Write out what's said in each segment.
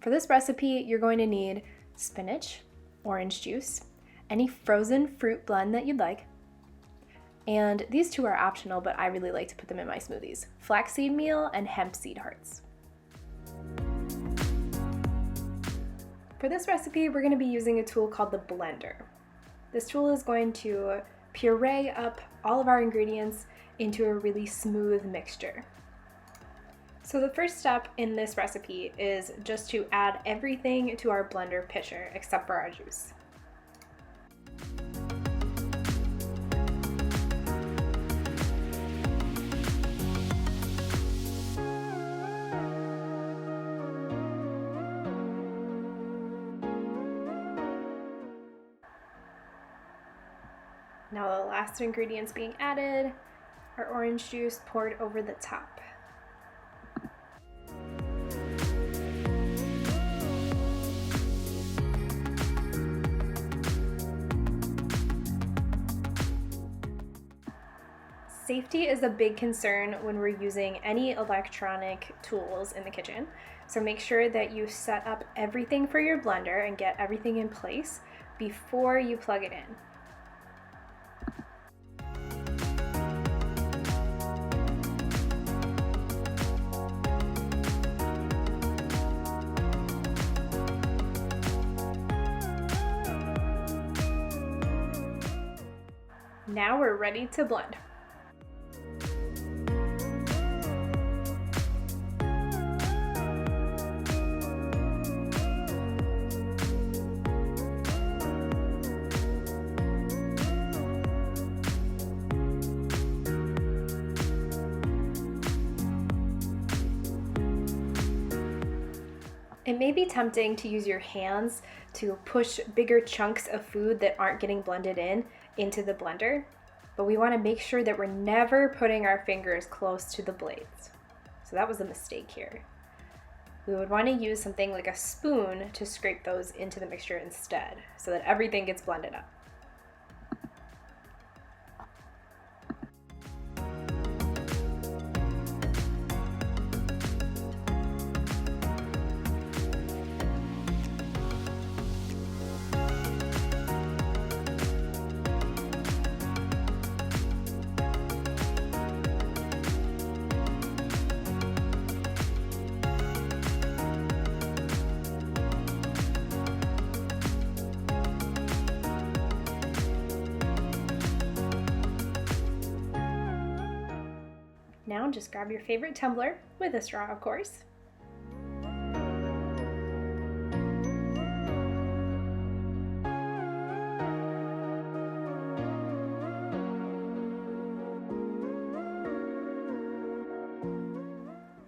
For this recipe, you're going to need spinach, orange juice, any frozen fruit blend that you'd like, and these two are optional, but I really like to put them in my smoothies: flaxseed meal and hemp seed hearts. For this recipe, we're going to be using a tool called the blender. This tool is going to puree up all of our ingredients into a really smooth mixture. So the first step in this recipe is just to add everything to our blender pitcher except for our juice. Now the last ingredients being added, our orange juice poured over the top. Safety is a big concern when we're using any electronic tools in the kitchen, so make sure that you set up everything for your blender and get everything in place before you plug it in. Now we're ready to blend. It may be tempting to use your hands to push bigger chunks of food that aren't getting blended in into the blender, but we want to make sure that we're never putting our fingers close to the blades. So that was a mistake here. We would want to use something like a spoon to scrape those into the mixture instead, so that everything gets blended up. Now just grab your favorite tumbler, with a straw of course.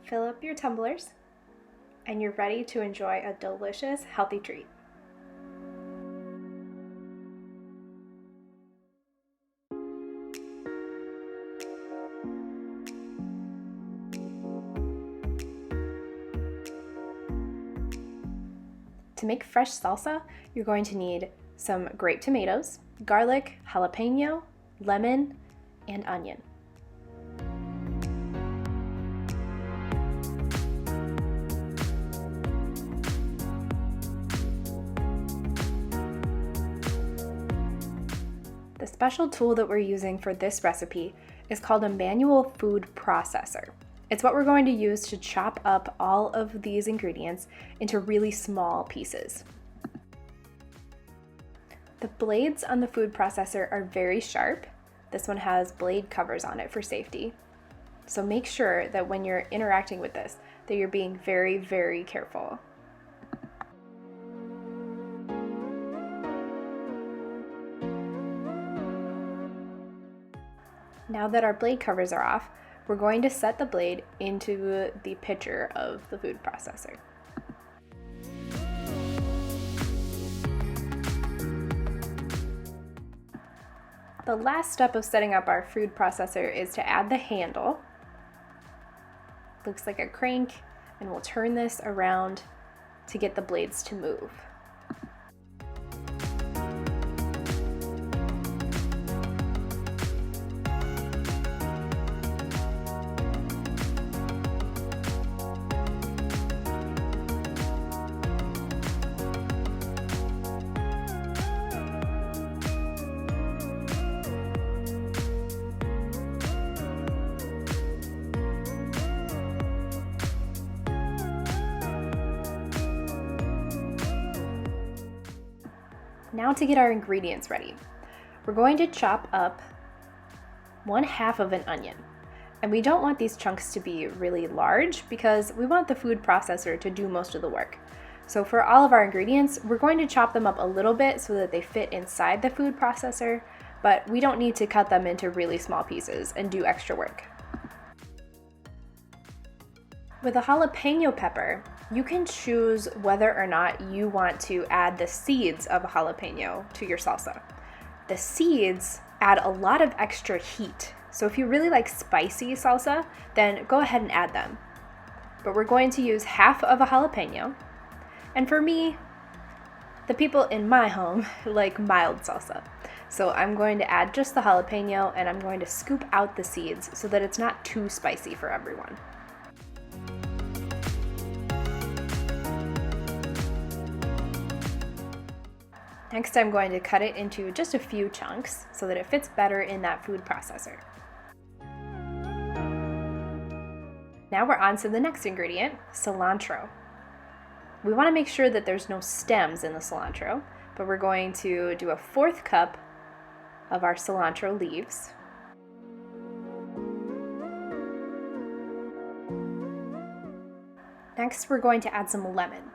Fill up your tumblers, and you're ready to enjoy a delicious, healthy treat. To make fresh salsa, you're going to need some grape tomatoes, garlic, jalapeno, lemon, and onion. The special tool that we're using for this recipe is called a manual food processor. It's what we're going to use to chop up all of these ingredients into really small pieces. The blades on the food processor are very sharp. This one has blade covers on it for safety. So make sure that when you're interacting with this, that you're being very, very careful. Now that our blade covers are off, we're going to set the blade into the pitcher of the food processor. The last step of setting up our food processor is to add the handle. Looks like a crank, and we'll turn this around to get the blades to move. Now to get our ingredients ready. We're going to chop up 1/2 of an onion. And we don't want these chunks to be really large because we want the food processor to do most of the work. So for all of our ingredients, we're going to chop them up a little bit so that they fit inside the food processor, but we don't need to cut them into really small pieces and do extra work. With a jalapeno pepper, you can choose whether or not you want to add the seeds of a jalapeno to your salsa. The seeds add a lot of extra heat. So if you really like spicy salsa, then go ahead and add them. But we're going to use 1/2 of a jalapeno. And for me, the people in my home like mild salsa. So I'm going to add just the jalapeno and I'm going to scoop out the seeds so that it's not too spicy for everyone. Next, I'm going to cut it into just a few chunks so that it fits better in that food processor. Now we're on to the next ingredient, cilantro. We want to make sure that there's no stems in the cilantro, but we're going to do a 1/4 cup of our cilantro leaves. Next, we're going to add some lemon.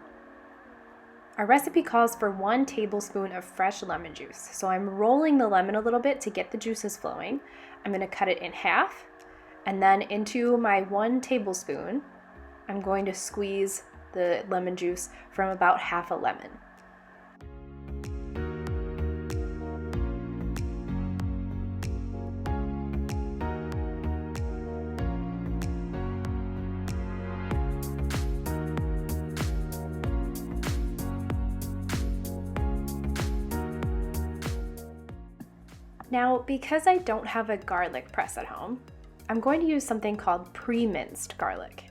Our recipe calls for 1 tablespoon of fresh lemon juice. So I'm rolling the lemon a little bit to get the juices flowing. I'm going to cut it in half, and then into my 1 tablespoon, I'm going to squeeze the lemon juice from about 1/2 a lemon. Now, because I don't have a garlic press at home, I'm going to use something called pre-minced garlic.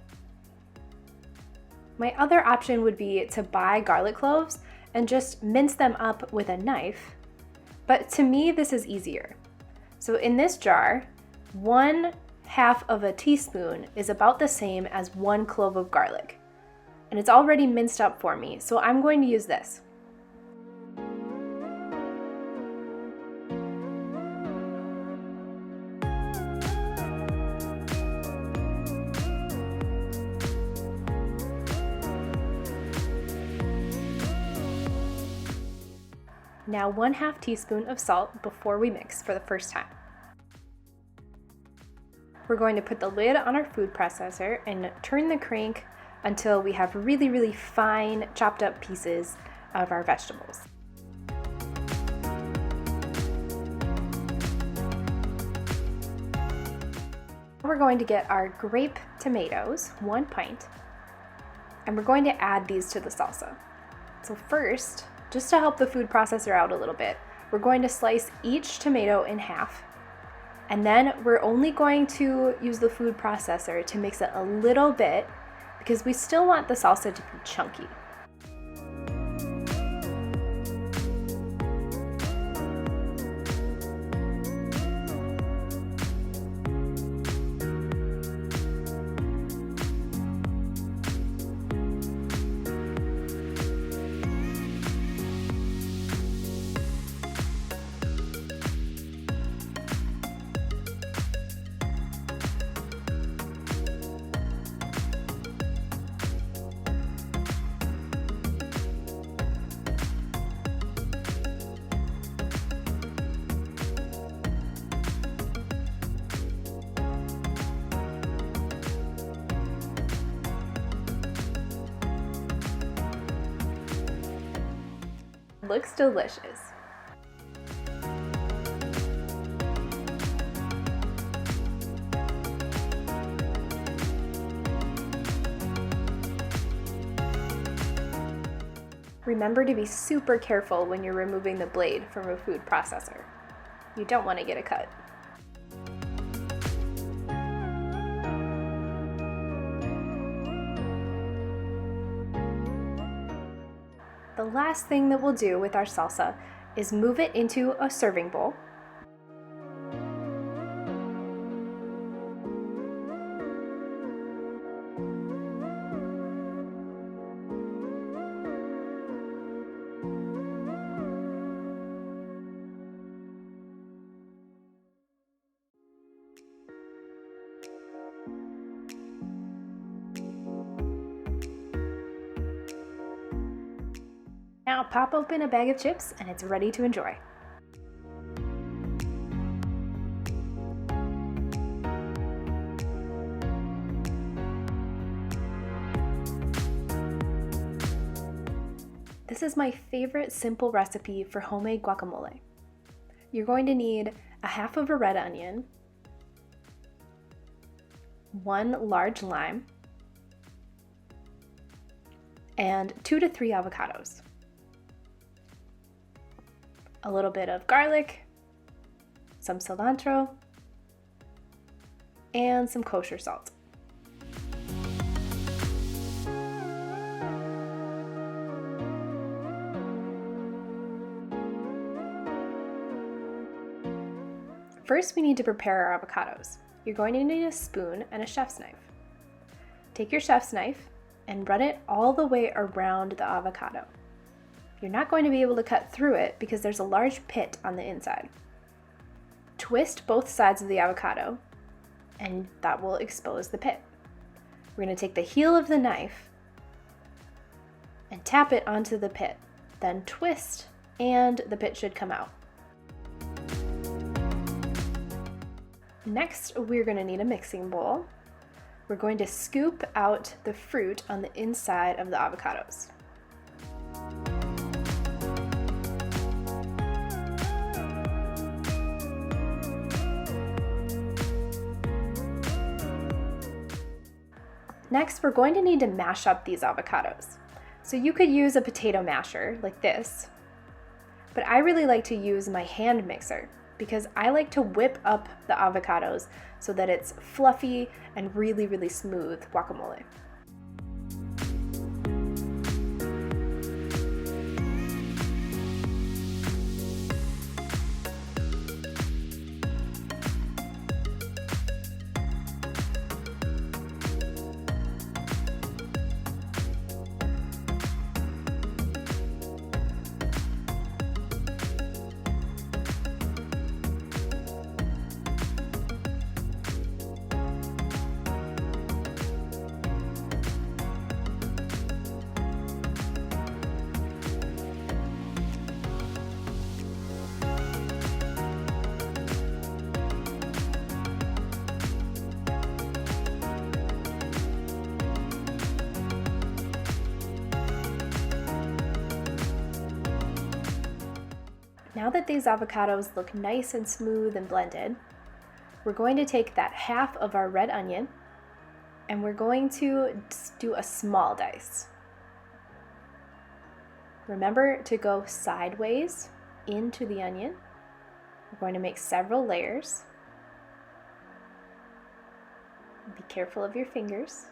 My other option would be to buy garlic cloves and just mince them up with a knife, but to me this is easier. So in this jar, 1/2 of a teaspoon is about the same as 1 clove of garlic, and it's already minced up for me, so I'm going to use this. Now 1/2 teaspoon of salt before we mix for the first time. We're going to put the lid on our food processor and turn the crank until we have really, really fine chopped up pieces of our vegetables. We're going to get our grape tomatoes, 1 pint, and we're going to add these to the salsa. So first, just to help the food processor out a little bit, we're going to slice each tomato in half, and then we're only going to use the food processor to mix it a little bit because we still want the salsa to be chunky. Looks delicious. Remember to be super careful when you're removing the blade from a food processor. You don't want to get a cut. The last thing that we'll do with our salsa is move it into a serving bowl. Now pop open a bag of chips and it's ready to enjoy. This is my favorite simple recipe for homemade guacamole. You're going to need a half of a red onion, 1 large lime, and 2 to 3 avocados. A little bit of garlic, some cilantro, and some kosher salt. First, we need to prepare our avocados. You're going to need a spoon and a chef's knife. Take your chef's knife and run it all the way around the avocado. You're not going to be able to cut through it because there's a large pit on the inside. Twist both sides of the avocado and that will expose the pit. We're going to take the heel of the knife and tap it onto the pit, then twist and the pit should come out. Next, we're going to need a mixing bowl. We're going to scoop out the fruit on the inside of the avocados. Next, we're going to need to mash up these avocados. So you could use a potato masher like this, but I really like to use my hand mixer because I like to whip up the avocados so that it's fluffy and really, really smooth guacamole. Now that these avocados look nice and smooth and blended, we're going to take that half of our red onion and we're going to do a small dice. Remember to go sideways into the onion. We're going to make several layers. Be careful of your fingers.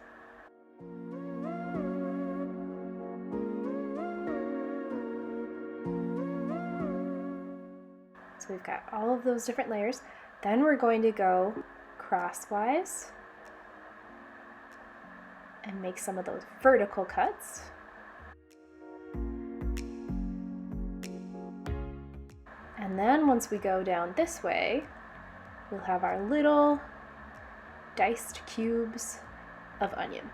So we've got all of those different layers. Then we're going to go crosswise and make some of those vertical cuts. And then once we go down this way, we'll have our little diced cubes of onion.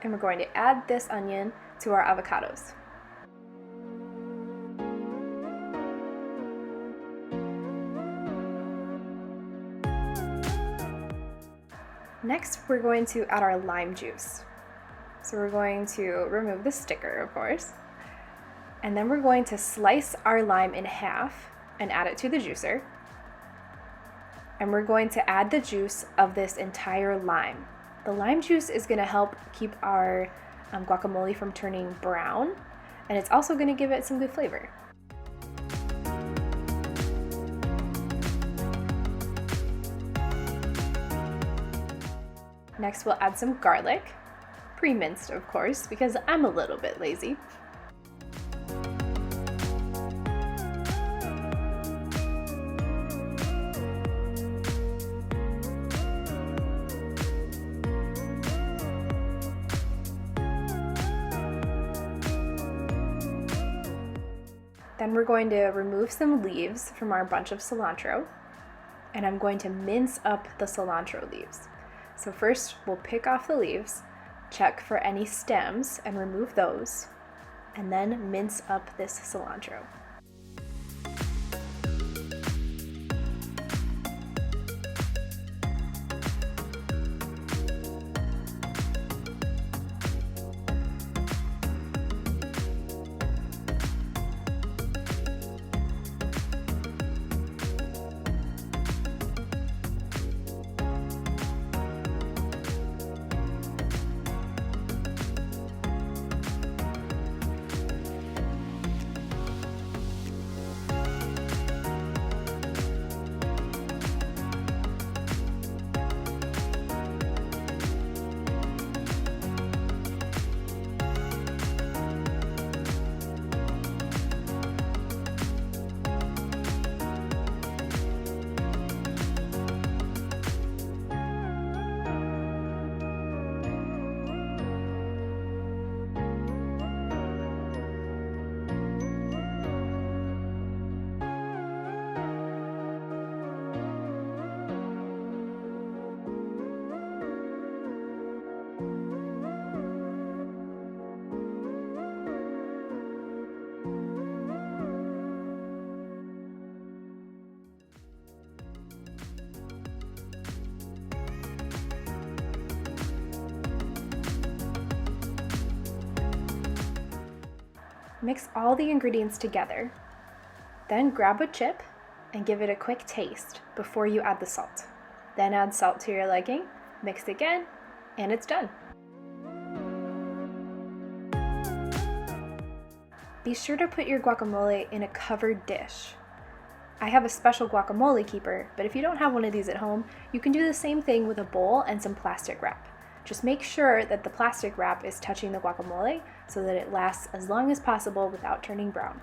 And we're going to add this onion to our avocados. Next, we're going to add our lime juice. So we're going to remove the sticker, of course, and then we're going to slice our lime in half and add it to the juicer. And we're going to add the juice of this entire lime. The lime juice is going to help keep our guacamole from turning brown, and it's also going to give it some good flavor. Next, we'll add some garlic, pre-minced of course, because I'm a little bit lazy. Then we're going to remove some leaves from our bunch of cilantro, and I'm going to mince up the cilantro leaves. So first we'll pick off the leaves, check for any stems and remove those, and then mince up this cilantro. Mix all the ingredients together. Then grab a chip and give it a quick taste before you add the salt. Then add salt to your liking, mix again, and it's done. Be sure to put your guacamole in a covered dish. I have a special guacamole keeper, but if you don't have one of these at home, you can do the same thing with a bowl and some plastic wrap. Just make sure that the plastic wrap is touching the guacamole so that it lasts as long as possible without turning brown.